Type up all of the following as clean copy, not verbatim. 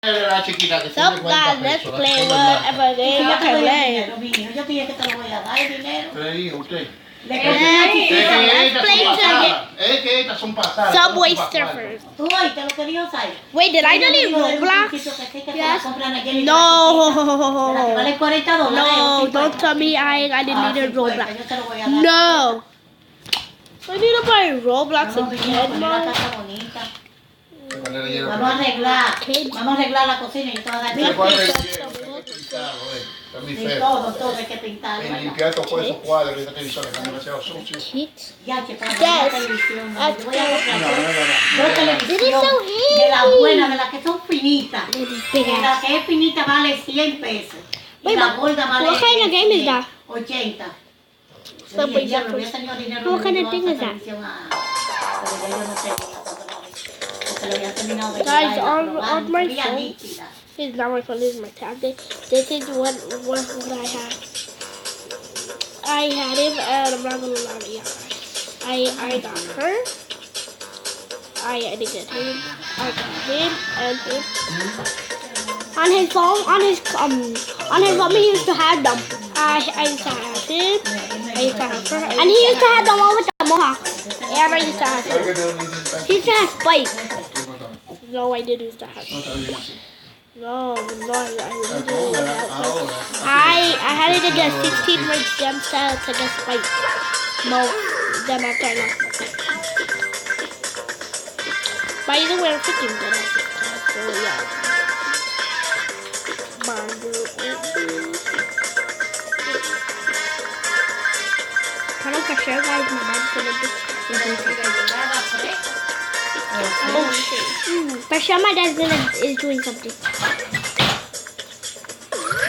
La chiquita que So guys, let's play whatever game you can play. Yo te dije que te lo voy a dar el dinero. Le dije a usted. Le compré una chiquita. Let's play some Es que estas son pasadas. Subway Surfers. Tú oíste lo que dijo Sai. Wait, did I delete Roblox? Yes. No. Vale $40. No, don't tell me I deleted Roblox. Yo te lo voy a dar. No. I need to buy Roblox again, Una Mom. casa bonita. Vamos Vamos a arreglar. Vamos a arreglar la cocina y yo te voy a dar de todo hay que pintar. Y limpiar todos esos cuadros que esta televisión están demasiado sucios. Ya, que para Yes. la televisión. That's Yo voy a comprar No. dos It is televisiones so de las heavy. buenas, de las que son finitas. Big La ass. que es finita vale 100 pesos. Y Wait, la but gorda vale what kind of game is that? 80. Subway Oye, diablo, voy a Surfers. tener dinero. What kind of no thing esa is that? televisión pero ya yo no sé porque lo había terminado de Guys, llevar y on probar, my se veía phone. nítida. This is not my phone, this is my tablet. This is what I have. I had him and I'm not gonna lie to you. I got her. I didn't get him. I got him and him. On his phone, on his phone he used to have them. I used to have him. I used to have her. And he used to have the one with the mohawk. And I used to have him. He used to have Spike. No, I didn't used to have him. No, I really didn't. I had it in the 16 range gem style to the Spike. No, them after I lost my Spike. By the way, I'm freaking good at this, so yeah. Kind of for sure, guys, my dad's gonna do. For sure, my dad's is doing something.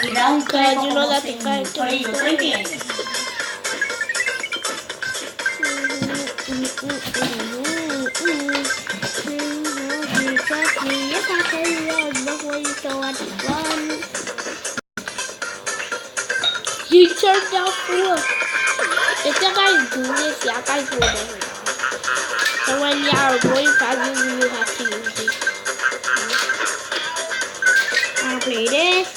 Y da un Because you know como that the sin guy frío, ¿tú entiendes? He turned out cool. If you guys do this, y'all guys will never know. So when y'all are going fast, you have to use this. I'll play this.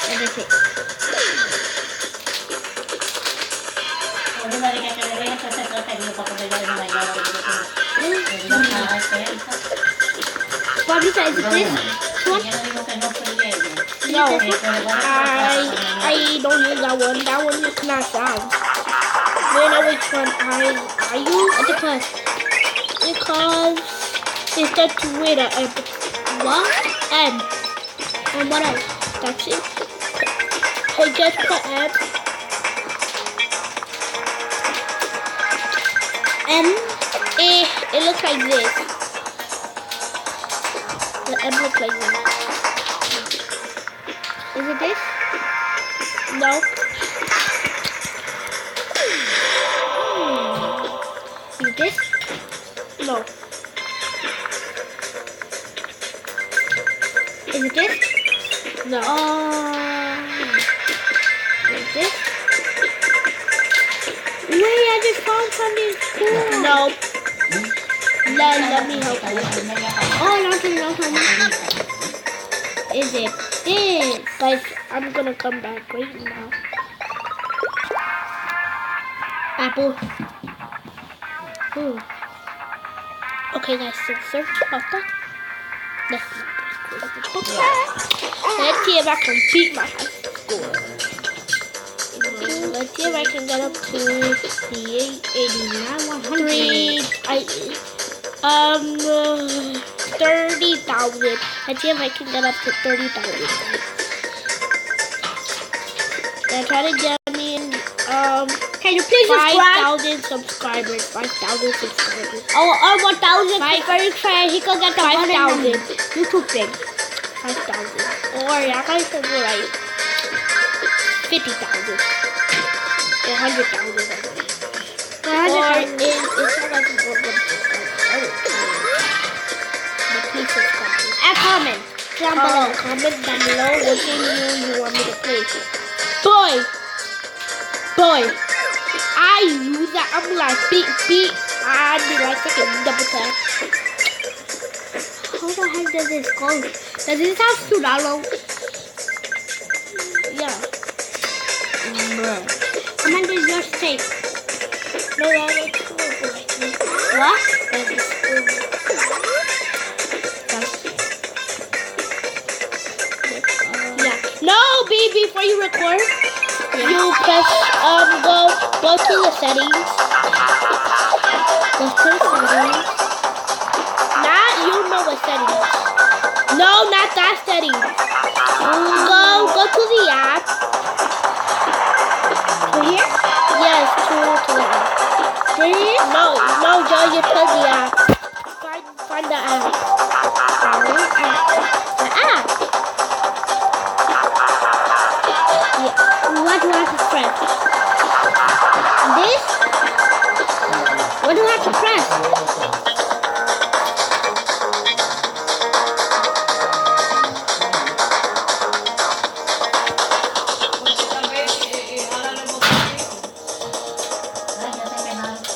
And that's it. Oye, marica, que le dejen todo ese contenido para que yo no me llame. Bobby says this one? Yo no digo que no fríe ella. No, I don't use that one. That one is not sound. You know which one I use? Because it's the Twitter and what? And what else? That's it. I just put it looks like this. The M looks like this. Is it this? No. Is it this? No. Is it this? No. Is it this? Wait, I just found something cool. No. Let me help you. Oh, no. Is it this? Guys, I'm gonna come back right now. Apple. Ooh. Okay, guys, so search about that. Let's see if I can beat my high score. Let's see if I can get up to the 89, 100. 30,000. Let's see if I can get up to 30,000. They're trying to get me in, can you please 5,000 subscribers. 5,000 subscribers. Oh, 1,000 very fair. He could get the 5,000. YouTube thing. 5,000. Or yeah, I can do like 50,000. Or 100,000. Or it's not like please subscribe. And comment. Comment down below what game you want me to play. Boy, I use that. I'm like beat. I'd be like freaking double tap. how the heck does this go? Does this have to download? Yeah. Bro. How much does yours take? No, that's what? Yeah. No, baby, before you record, you press go to the settings. Go to the settings. You know what settings. No, not that setting. Go to the app. To here? Yes, to the app. To here? No, Joe, you put the app. Find the app. The app. Yeah. What do I have to press? This? What do I have to press?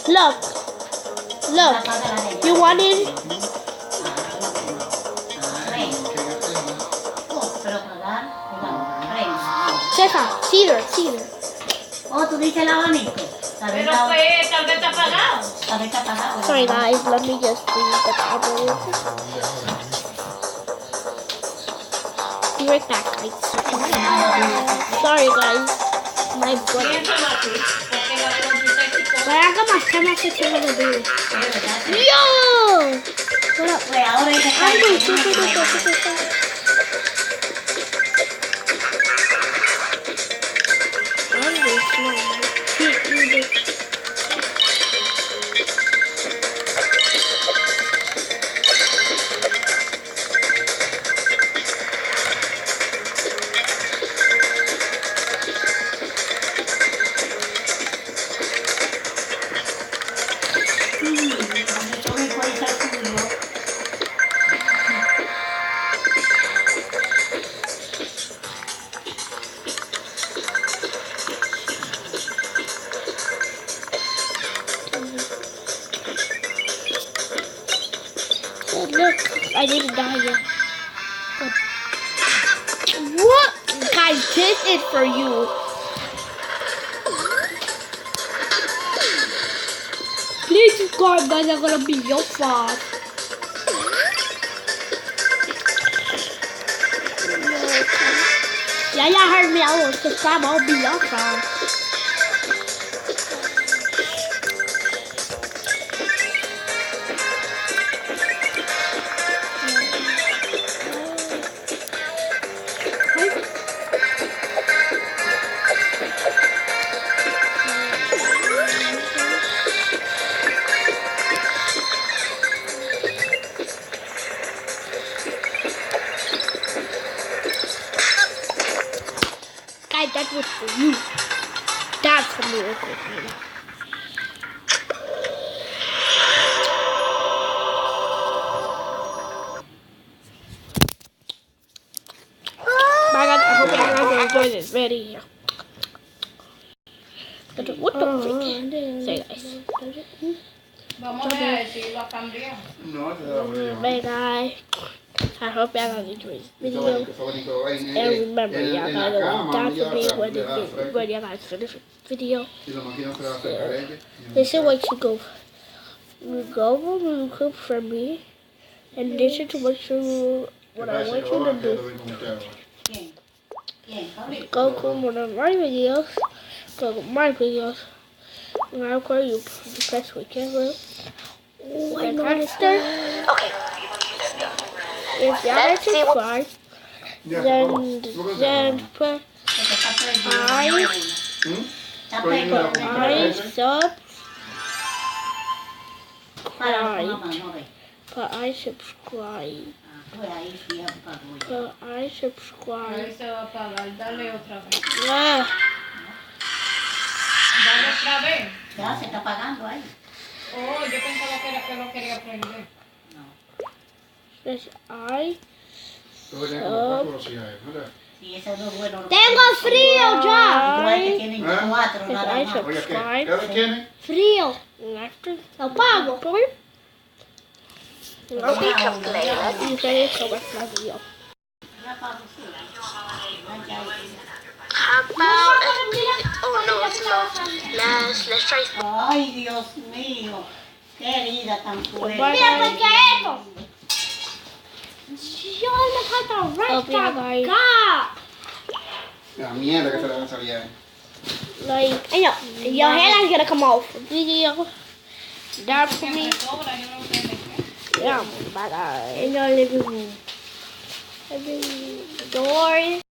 Look, you want it? Cedar. Oh, tú dices el abanico. Pero pues, tal vez está apagado. Tal vez está apagado. Sorry guys, let me just leave the camera. Be right back, guys. Sorry guys, my brother. Piénsalo así, porque la computer But I got my camera fixing to do. Yo! What up? Pues ahora dice I'm going to Look, I didn't die yet. What? Guys, this is for you. Please God, guys, I'm gonna be your father. Yeah, y'all heard me. I will subscribe. I'll be your father. Guys, that was for you. That's a miracle. Bye guys, I hope you guys enjoyed this video. What the freak? Say guys. Vamos a decirlo a cambiar. No, te da problema. Bye guys. I hope you guys enjoyed this video. And remember, y'all gotta down for me when you guys finish the video. This is what you go. You go and cook for me. And this is what I want you to do. Go cook one of my videos. Go to my videos. And I'll call you the best we can do. And after, if y'all subscribe, then put I subscribe. Ahí se va a apagar. Dale otra vez. Ah, Dale otra vez. Ya se está apagando ahí. Oh, yo pensaba que era que lo quería prender. press I. Sí, eso es lo bueno. Tengo frío ya. Igual que tienen cuatro, If nada I más. subscribe. ¿Qué tiene? Frío. After. Apago, por. Okay, okay, so what's my video? How about oh no, it's not. Let's try. Ay, Dios mío. Querida tan fuerte. Mira, ¿por qué esto? Yo le falta guys. La mierda que se le va a salir ahí. Like, I know. Your hairline's gonna come off. video. That for me. Yeah, bye guys. In your living room. Doors.